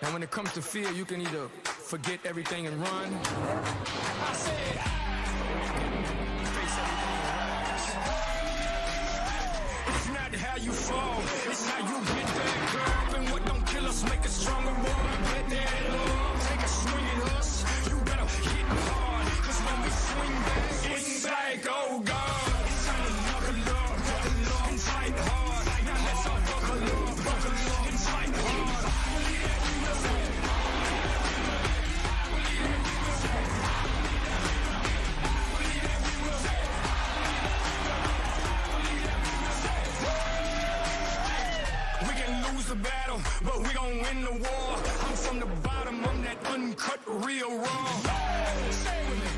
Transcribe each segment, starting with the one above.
And when it comes to fear, you can either forget everything and run. I said, face everything and rise. It's not how you fall, it's how you get back up. And what don't kill us make us stronger, boy. Get that love, take a swing at us. You better hit hard, cause when we swing back, it's like, oh God. It's time to buckle up and fight hard. Now let's all buckle up and fight hard. We can lose the battle, but we gon' win the war. I'm from the bottom, I'm that uncut, real raw. Stay with me.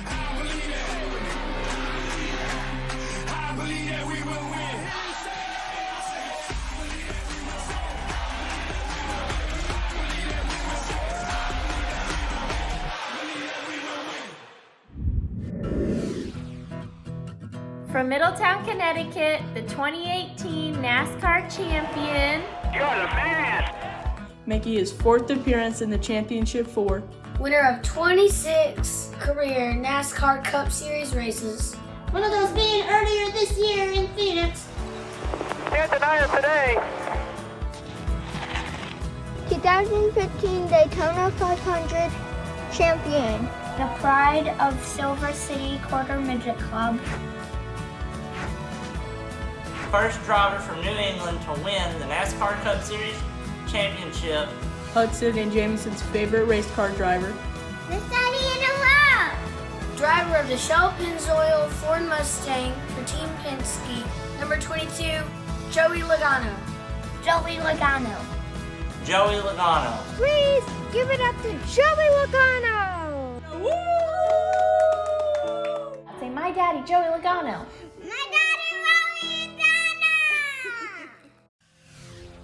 I believe that. I believe that we will win. From Middletown, Connecticut, the 2018 NASCAR champion. You're the man! Making his 4th appearance in the Championship 4. Winner of 26 career NASCAR Cup Series races. One of those being earlier this year in Phoenix. Can't deny it today. 2015 Daytona 500 champion. The pride of Silver City Quarter Midget Club. First driver from New England to win the NASCAR Cup Series championship. Hudson and Jamieson's favorite race car driver. The study in a row. Driver of the Shell Pennzoil Ford Mustang for Team Penske. Number 22, Joey Logano. Joey Logano. Joey Logano. Please give it up to Joey Logano. Woo! I'd say my daddy, Joey Logano. My daddy, Joey Logano.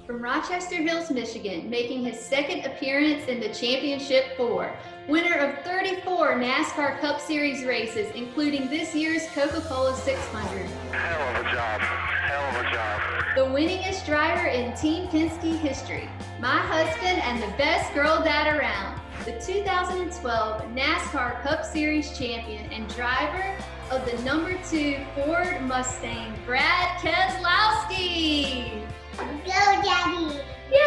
From Rochester Hills, Michigan, making his 2nd appearance in the Championship 4. Winner of 34 NASCAR Cup Series races, including this year's Coca-Cola 600. Hell of a job. Hell of a job. The winningest driver in Team Penske history. My husband and the best girl dad around. The 2012 NASCAR Cup Series champion and driver of the number 2 Ford Mustang, Brad Keselowski. Go, Daddy. Yay!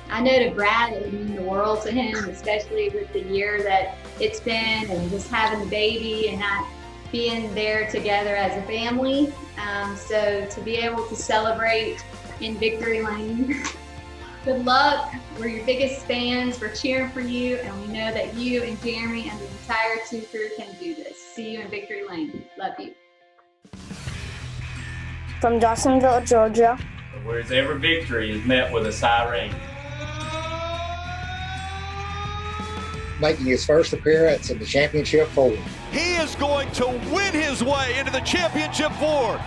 I know to Brad it would mean the world to him, especially with the year that it's been and just having the baby and not being there together as a family. So to be able to celebrate in Victory Lane, good luck. We're your biggest fans. We're cheering for you, and we know that you and Jeremy and the entire 2 crew can do this. See you in Victory Lane. Love you. From Dawsonville, Georgia. Whereas every victory is met with a siren. Making his first appearance in the Championship 4. He is going to win his way into the Championship 4.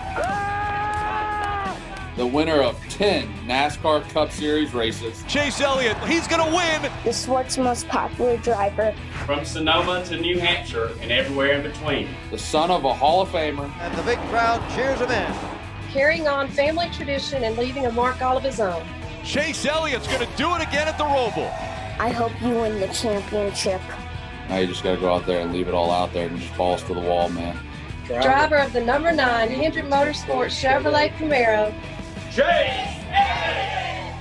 The winner of 10 NASCAR Cup Series races. Chase Elliott, he's going to win. The sport's most popular driver. From Sonoma to New Hampshire and everywhere in between. The son of a Hall of Famer. And the big crowd cheers him in. Carrying on family tradition and leaving a mark all of his own. Chase Elliott's going to do it again at the Roval. I hope you win the championship. Now you just got to go out there and leave it all out there and just balls to the wall, man. Driver of the number 9 Hendrick Motorsports Chevrolet Camaro, Chase Elliott!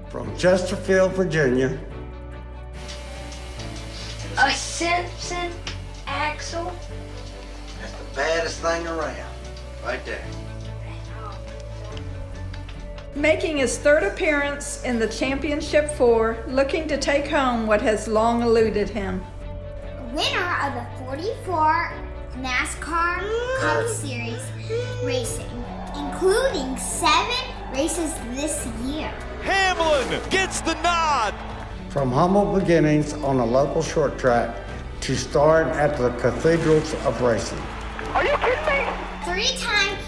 From Chesterfield, Virginia. A Simpson axle. That's the baddest thing around, right there. Making his 3rd appearance in the Championship 4, looking to take home what has long eluded him. Winner of the 44 NASCAR Cup Series racing, including 7 races this year. Hamlin gets the nod. From humble beginnings on a local short track to starring at the cathedrals of racing. Are you kidding me? 3-time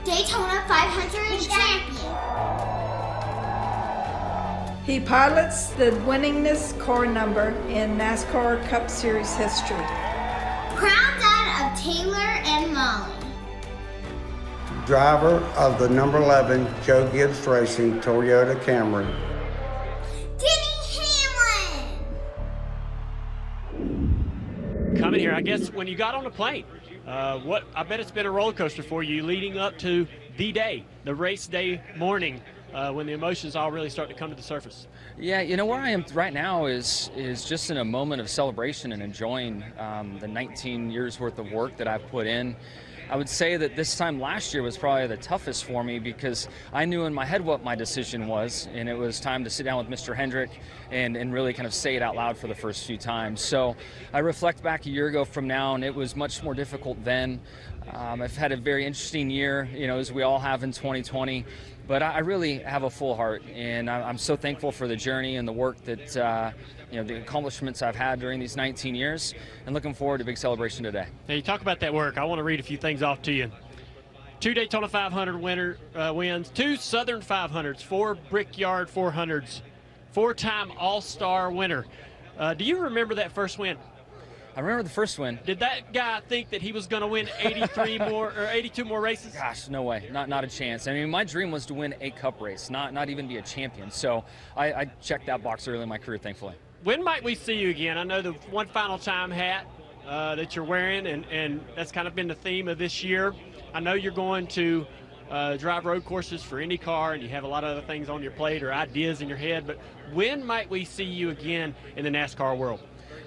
Daytona 500 champion. He pilots the winningest car number in NASCAR Cup Series history. Proud dad of Taylor and Molly. driver of the number 11 Joe Gibbs Racing Toyota Camry. Coming here, I guess when you got on the plane, I bet it's been a roller coaster for you leading up to the day, the race day morning, when the emotions all really start to come to the surface. Yeah, you know, where I am right now is just in a moment of celebration and enjoying the 19 years worth of work that I've put in. I would say that this time last year was probably the toughest for me because I knew in my head what my decision was, and it was time to sit down with Mr. Hendrick and really kind of say it out loud for the first few times. So I reflect back a year ago from now, and it was much more difficult then. I've had a very interesting year, you know, as we all have in 2020. But I really have a full heart, and I'm so thankful for the journey and the work that, you know, the accomplishments I've had during these 19 years, and looking forward to a big celebration today. Now, you talk about that work. I want to read a few things off to you. 2 Daytona 500 wins, 2 Southern 500s, 4 Brickyard 400s, 4-time All-Star winner. Do you remember that first win? I remember the first win. Did that guy think that he was going to win 83 more or 82 more races? Gosh, no way. Not a chance. I mean, my dream was to win a cup race, not even be a champion. So I checked that box early in my career, thankfully. When might we see you again? I know the one final time hat that you're wearing, and that's kind of been the theme of this year. I know you're going to drive road courses for IndyCar, and you have a lot of other things on your plate or ideas in your head, but when might we see you again in the NASCAR world?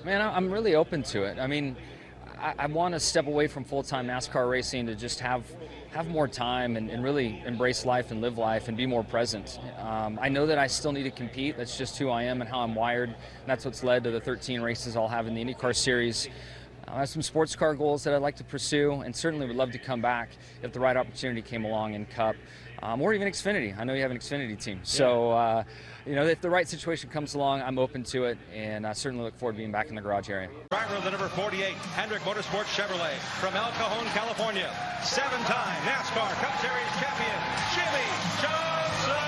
Man, I'm really open to it. I mean, I want to step away from full-time NASCAR racing to just have more time and really embrace life and live life and be more present. I know that I still need to compete. That's just who I am and how I'm wired. And that's what's led to the 13 races I'll have in the IndyCar series. I have some sports car goals that I'd like to pursue, and certainly would love to come back if the right opportunity came along in Cup. Or even Xfinity. I know you have an Xfinity team. So, you know, if the right situation comes along, I'm open to it, and I certainly look forward to being back in the garage area. Driver of the number 48, Hendrick Motorsports Chevrolet from El Cajon, California. 7-time NASCAR Cup Series champion, Jimmy Johnson.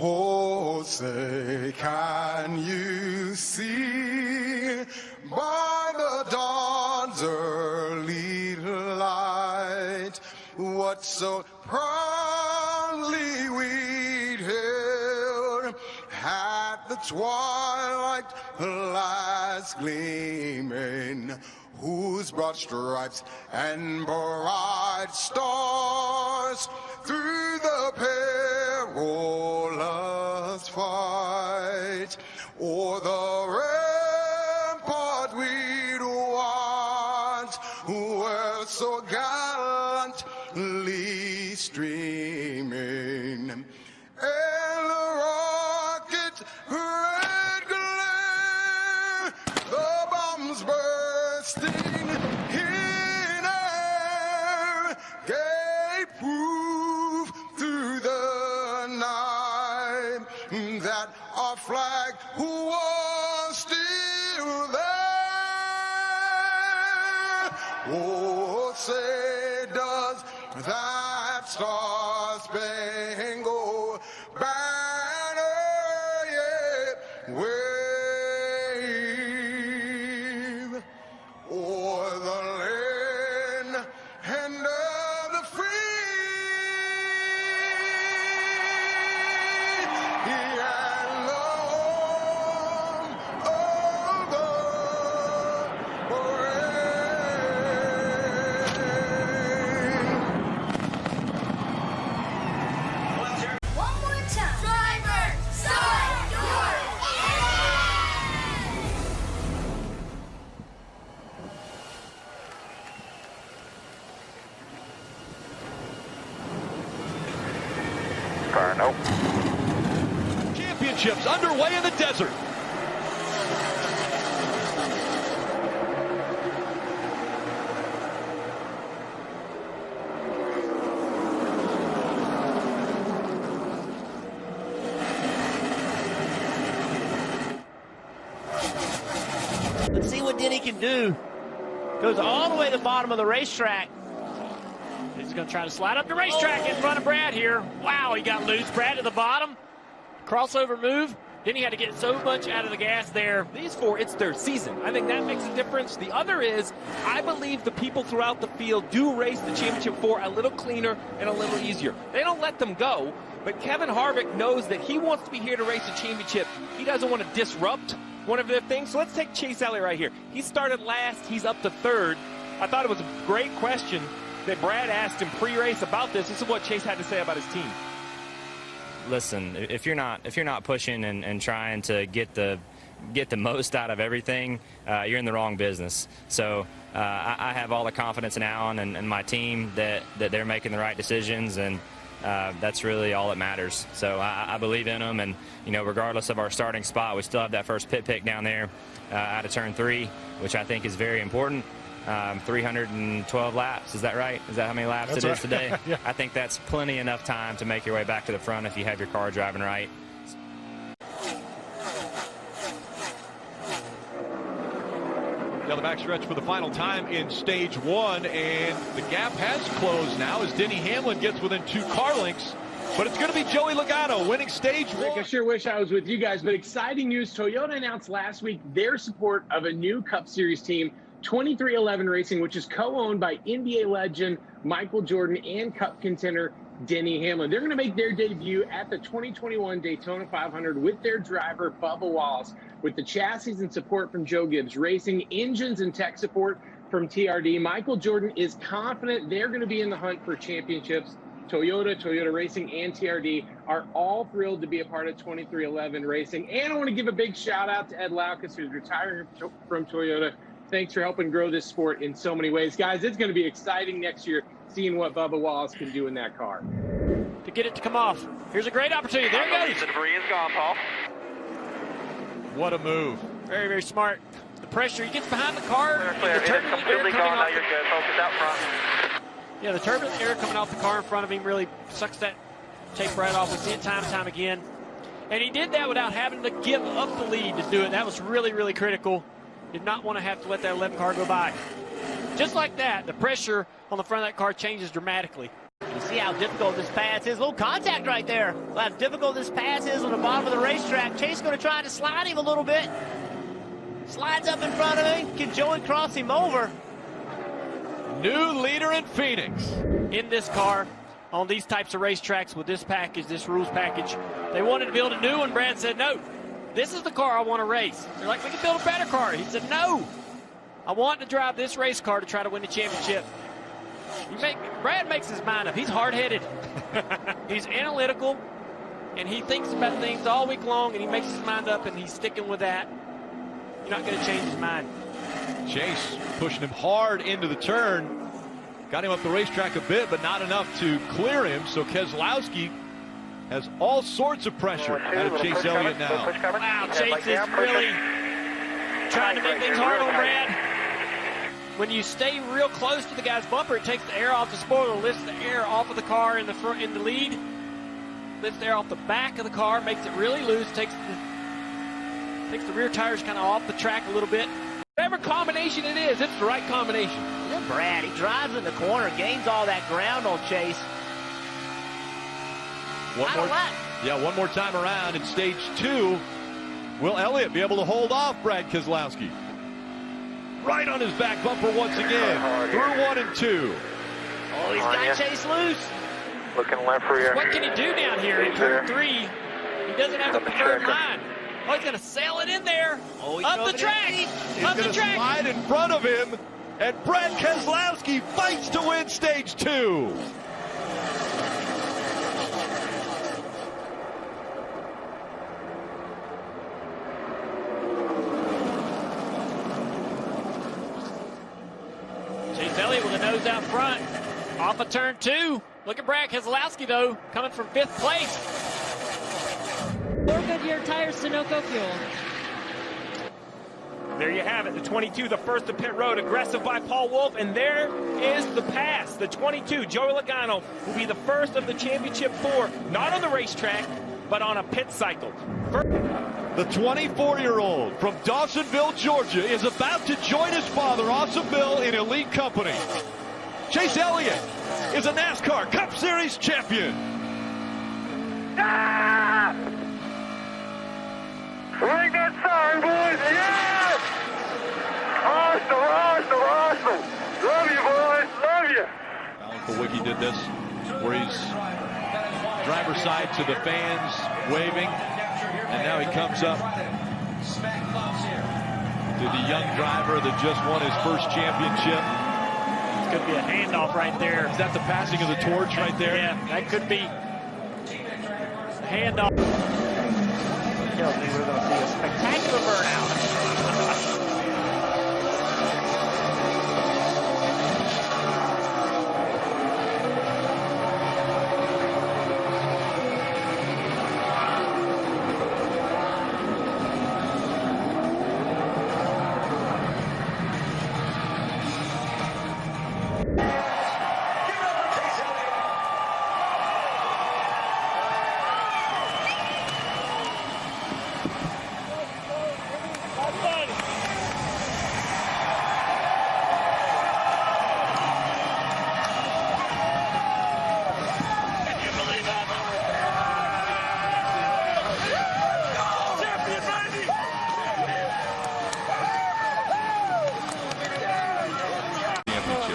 Oh, say, can you see by the dawn's early light what so proudly we'd hailed at the twilight last gleaming, whose broad stripes and bright stars through the perilous fight o'er the rampart we'd watch were so gallantly streaming, and the rocket's red glare, the bombs bursting in air, gave proof through the night that our flag was still there. Oh, say does that star-spangled banner yet wave o'er the land and of the free, and the home of the brave. One more time. Driver, start your Nope. Championships underway in the desert. Let's see what Denny can do. Goes all the way to the bottom of the racetrack. He's going to try to slide up the racetrack in front of Brad here. Wow, he got loose. Brad to the bottom. Crossover move. Then he had to get so much out of the gas there. These four, it's their season. I think that makes a difference. The other is, I believe the people throughout the field do race the championship four a little cleaner and a little easier. They don't let them go, but Kevin Harvick knows that he wants to be here to race the championship. He doesn't want to disrupt one of their things. So let's take Chase Elliott right here. He started last. He's up to third. I thought it was a great question that Brad asked him pre-race about this. This is what Chase had to say about his team. Listen, if you're not pushing and trying to get the most out of everything, you're in the wrong business. So I have all the confidence in Alan and my team that they're making the right decisions, and that's really all that matters. So I believe in them, and regardless of our starting spot, we still have that first pit pick down there out of turn 3, which I think is very important. 312 laps, is that right? Is that how many laps it is today? Yeah. I think that's plenty enough time to make your way back to the front if you have your car driving right. Down the backstretch for the final time in stage 1, and the gap has closed now as Denny Hamlin gets within 2 car lengths. But it's going to be Joey Logano winning stage 1. Rick, I sure wish I was with you guys, but exciting news. Toyota announced last week their support of a new Cup Series team, 2311 Racing, which is co-owned by NBA legend Michael Jordan and Cup contender Denny Hamlin. They're going to make their debut at the 2021 Daytona 500 with their driver Bubba Wallace, with the chassis and support from Joe Gibbs Racing, engines and tech support from TRD. Michael Jordan is confident they're going to be in the hunt for championships. Toyota Racing, and TRD are all thrilled to be a part of 2311 Racing. And I want to give a big shout out to Ed Laukus, who's retiring from Toyota. Thanks for helping grow this sport in so many ways. Guys, it's going to be exciting next year seeing what Bubba Wallace can do in that car. To get it to come off. Here's a great opportunity. There he goes. The debris is gone, Paul. What a move. Very, very smart. The pressure, he gets behind the car. Clear. It is completely gone now. You're good. Focus out front. Yeah, the turbulent air coming off the car in front of him really sucks that tape right off. We see it time and time again. And he did that without having to give up the lead to do it. That was really, really critical. Did not want to have to let that 11 car go by. Just like that, the pressure on the front of that car changes dramatically. You see how difficult this pass is. A little contact right there. How difficult this pass is on the bottom of the racetrack. Chase is going to try to slide him a little bit. Slides up in front of him. Can Joey cross him over? New leader in Phoenix. In this car, on these types of racetracks with this package, this rules package, they wanted to build a new one. Brad said, no, this is the car I want to race. They're like, we can build a better car. He said, no, I want to drive this race car to try to win the championship. Brad makes his mind up. He's hard-headed. He's analytical, and he thinks about things all week long, and he makes his mind up, and he's sticking with that. You're not going to change his mind. Chase pushing him hard into the turn. Got him up the racetrack a bit, but not enough to clear him. So Keselowski has all sorts of pressure out of Chase Elliott now. Wow, Chase is really trying to make things hard on Brad. When you stay real close to the guy's bumper, it takes the air off the spoiler, lifts the air off of the car in the front, in the lead, lifts the air off the back of the car, makes it really loose, takes the rear tires kind of off the track a little bit. Whatever combination it is, it's the right combination. Look at Brad. He drives in the corner, gains all that ground on Chase. One more time around in stage 2. Will Elliott be able to hold off Brad Keselowski? Right on his back bumper once again. Through 1 and 2. Oh, he's got Chase loose. Looking left rear. What can he do down here in turn 3? He doesn't have the preferred line. Oh, he's going to sail it in there. Oh, up the track. He's up going the to track. slide in front of him, and Brad Keselowski fights to win stage 2. Chase Elliott with a nose out front. Off of turn 2. Look at Brad Keselowski, though, coming from 5th place. 4 Goodyear tires, Sunoco fuel. There you have it, the 22, the first to pit road, aggressive by Paul Wolfe, and there is the pass. The 22, Joey Logano, will be the first of the championship 4, not on the racetrack, but on a pit cycle. The 24-year-old from Dawsonville, Georgia, is about to join his father, Awesome Bill, in elite company. Chase Elliott is a NASCAR Cup Series champion. Ah! Ring that siren, boys! Yes! Awesome! Love you, boys! Love you! Alan Kulwicki did this, where he's driver's side to the fans, waving, and now he comes up to the young driver that just won his first championship. This could be a handoff right there. Is that the passing of the torch right there? Yeah, that could be handoff. Tells me we're going to see a spectacular burnout.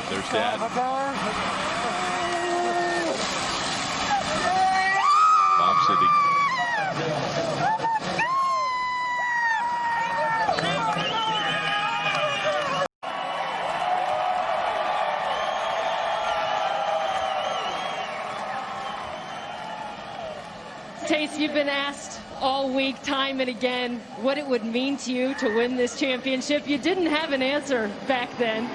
There's Dad. Bob City. Chase, you've been asked all week, time and again, what it would mean to you to win this championship. You didn't have an answer back then.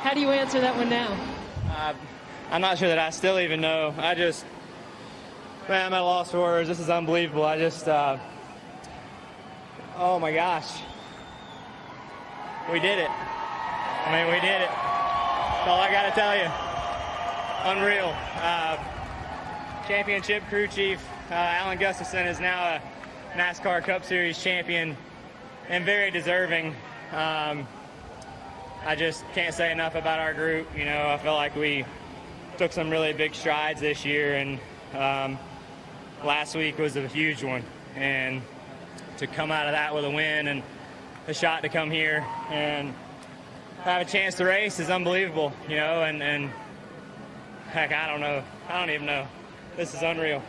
How do you answer that one now? I'm not sure that I still even know. Man, I'm at a loss for words. This is unbelievable. Oh my gosh. We did it. We did it. That's all I got to tell you. Unreal. Championship crew chief Alan Gustafson is now a NASCAR Cup Series champion and very deserving. I just can't say enough about our group. I feel like we took some really big strides this year, and last week was a huge one. And to come out of that with a win and a shot to come here and have a chance to race is unbelievable, and heck, I don't know. I don't even know. This is unreal.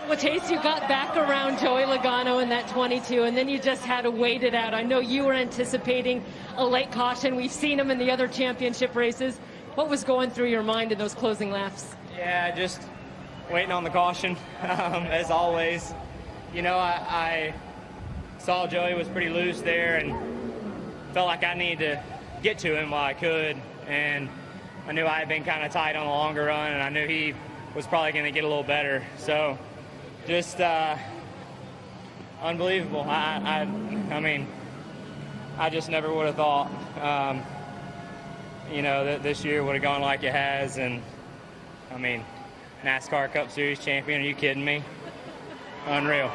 Well, Chase, you got back around Joey Logano in that 22, and then you just had to wait it out. I know you were anticipating a late caution. We've seen him in the other championship races. What was going through your mind in those closing laps? Yeah, just waiting on the caution, as always. I saw Joey was pretty loose there and felt like I needed to get to him while I could. And I knew I had been kind of tight on the longer run, and I knew he was probably going to get a little better. So just unbelievable. I just never would have thought, that this year would have gone like it has. And NASCAR Cup Series champion, are you kidding me? Unreal.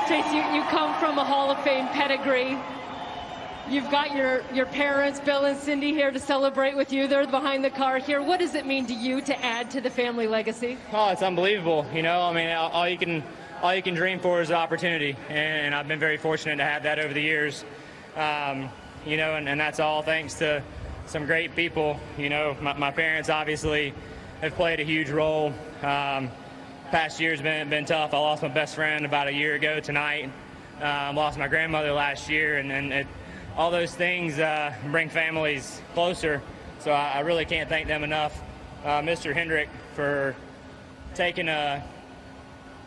Chase, you come from a Hall of Fame pedigree. You've got your parents, Bill and Cindy, here to celebrate with you. They're behind the car here. What does it mean to you to add to the family legacy? Oh, it's unbelievable. All you can dream for is the opportunity, and I've been very fortunate to have that over the years. And that's all thanks to some great people. My parents obviously have played a huge role. Past year's been tough. I lost my best friend about a year ago tonight. Lost my grandmother last year, and all those things bring families closer. So I really can't thank them enough. Mr. Hendrick for taking a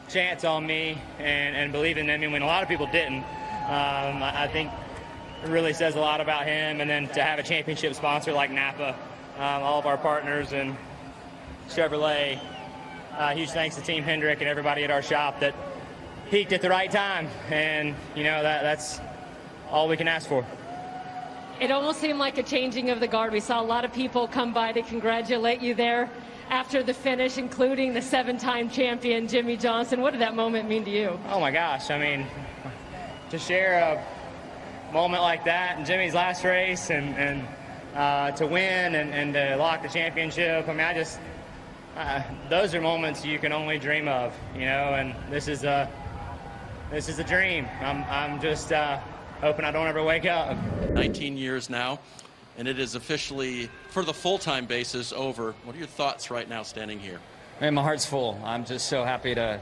chance on me and believing in me when a lot of people didn't. I think it really says a lot about him. And then to have a championship sponsor like Napa, all of our partners, and Chevrolet, huge thanks to Team Hendrick and everybody at our shop that peaked at the right time. And, that's all we can ask for. It almost seemed like a changing of the guard. We saw a lot of people come by to congratulate you there after the finish, including the 7-time champion, Jimmy Johnson. What did that moment mean to you? Oh, my gosh. To share a moment like that in Jimmy's last race and to win and to lock the championship. I mean, those are moments you can only dream of, and this is a dream. I'm just hoping I don't ever wake up. 19 years now, and it is officially, for the full-time basis, over. What are your thoughts right now standing here? Man, my heart's full. I'm just so happy to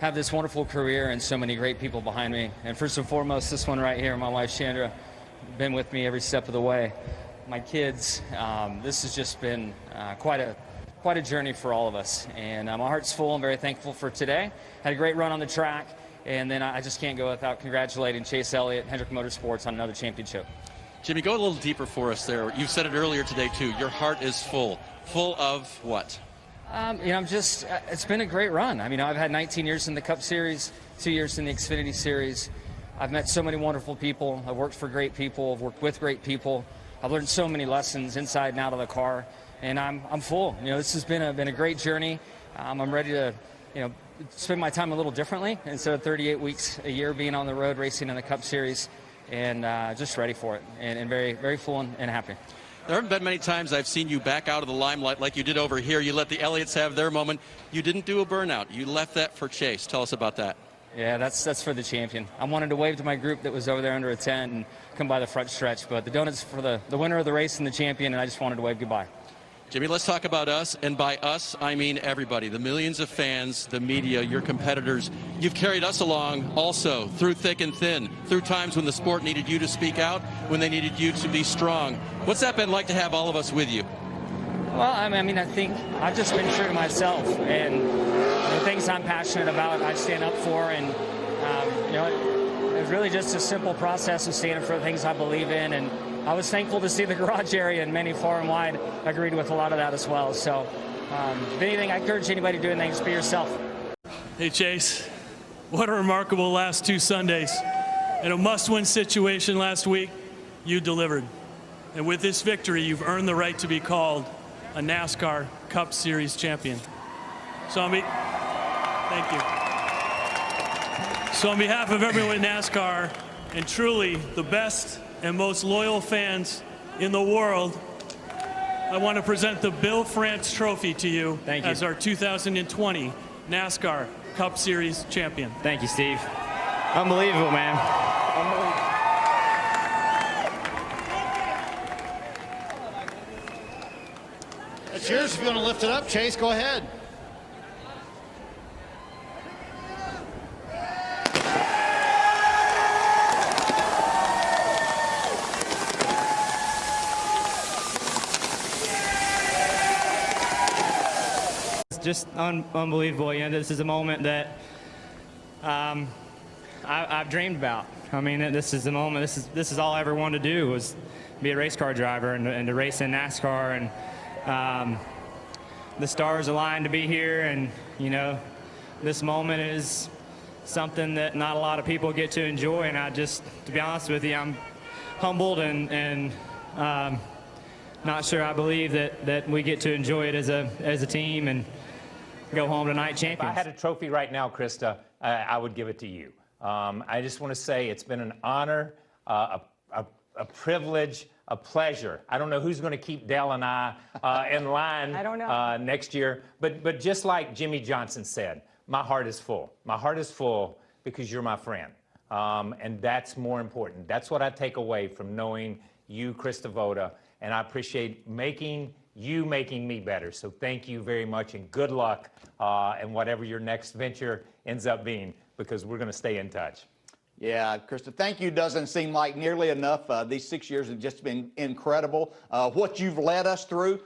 have this wonderful career and so many great people behind me. And first and foremost, this one right here, my wife Chandra, been with me every step of the way. My kids, this has just been quite a journey for all of us. And my heart's full. I'm very thankful for today. Had a great run on the track. And then I just can't go without congratulating Chase Elliott, Hendrick Motorsports on another championship. Jimmy, go a little deeper for us there. You said it earlier today, too. Your heart is full. Full of what? It's been a great run. I mean, I've had 19 years in the Cup Series, 2 years in the Xfinity Series. I've met so many wonderful people. I've worked for great people. I've worked with great people. I've learned so many lessons inside and out of the car, and I'm full. This has been a great journey. I'm ready to, spend my time a little differently instead of 38 weeks a year being on the road racing in the Cup Series, and just ready for it, and very, very full and happy. There haven't been many times I've seen you back out of the limelight like you did over here. You let the Elliots have their moment. You didn't do a burnout. You left that for Chase. Tell us about that. Yeah, that's for the champion. I wanted to wave to my group that was over there under a tent and come by the front stretch, but the donuts for the winner of the race and the champion, and I just wanted to wave goodbye. Jimmy, let's talk about us, and by us, I mean everybody. The millions of fans, the media, your competitors. You've carried us along also through thick and thin, through times when the sport needed you to speak out, when they needed you to be strong. What's that been like to have all of us with you? Well, I think I've just been true to myself, and the things I'm passionate about, I stand up for, and it was really just a simple process of standing for the things I believe in, and I was thankful to see the garage area, and many far and wide agreed with a lot of that as well. So, if anything, I encourage anybody doing things, be yourself. Hey, Chase, what a remarkable last 2 Sundays. In a must-win situation last week, you delivered. And with this victory, you've earned the right to be called a NASCAR Cup Series champion. So thank you. So on behalf of everyone in NASCAR, and truly the best and most loyal fans in the world, I want to present the Bill France Trophy to you. Thank you. As our 2020 NASCAR Cup Series champion. Thank you, Steve. Unbelievable, man. Unbelievable. It's yours if you want to lift it up, Chase. Go ahead. Just unbelievable. This is a moment that I've dreamed about. I mean, this is the moment. This is all I ever wanted to do, was be a race car driver and to race in NASCAR. And the stars aligned to be here. And this moment is something that not a lot of people get to enjoy. And to be honest with you, I'm humbled and not sure I believe that we get to enjoy it as a team and go home tonight champions. If I had a trophy right now, Krista, I would give it to you. I just want to say it's been an honor, a privilege, a pleasure. I don't know who's going to keep Dale and I in line I don't know. Next year, but just like Jimmy Johnson said, my heart is full. My heart is full because you're my friend, and that's more important. That's what I take away from knowing you, Krista Voda, and I appreciate making me better. So thank you very much, and good luck in whatever your next venture ends up being, because we're going to stay in touch. Yeah, Krista, thank you doesn't seem like nearly enough. These 6 years have just been incredible. What you've led us through,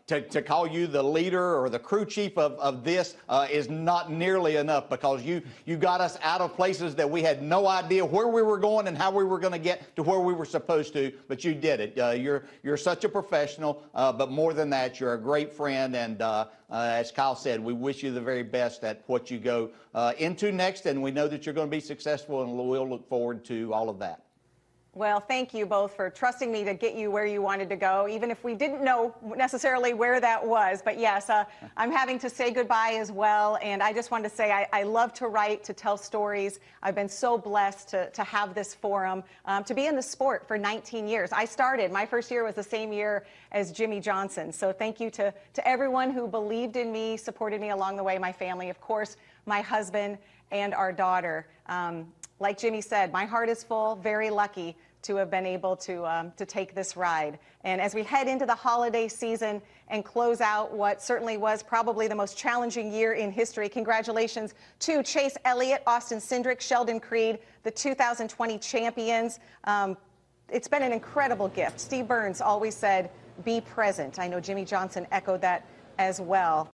to call you the leader or the crew chief of this is not nearly enough, because you got us out of places that we had no idea where we were going and how we were going to get to where we were supposed to, but you did it. You're such a professional, but more than that, you're a great friend, and as Kyle said, we wish you the very best at what you go into next, and we know that you're going to be successful, and we'll look forward to all of that. Well, thank you both for trusting me to get you where you wanted to go, even if we didn't know necessarily where that was. But yes, I'm having to say goodbye as well. And I just wanted to say I love to write, to tell stories. I've been so blessed to have this forum, to be in the sport for 19 years. My first year was the same year as Jimmy Johnson. So thank you to everyone who believed in me, supported me along the way, my family, of course, my husband and our daughter. Like Jimmy said, my heart is full, very lucky to have been able to take this ride. And as we head into the holiday season and close out what certainly was probably the most challenging year in history, congratulations to Chase Elliott, Austin Cindric, Sheldon Creed, the 2020 champions. It's been an incredible gift. Steve Burns always said, be present. I know Jimmy Johnson echoed that as well.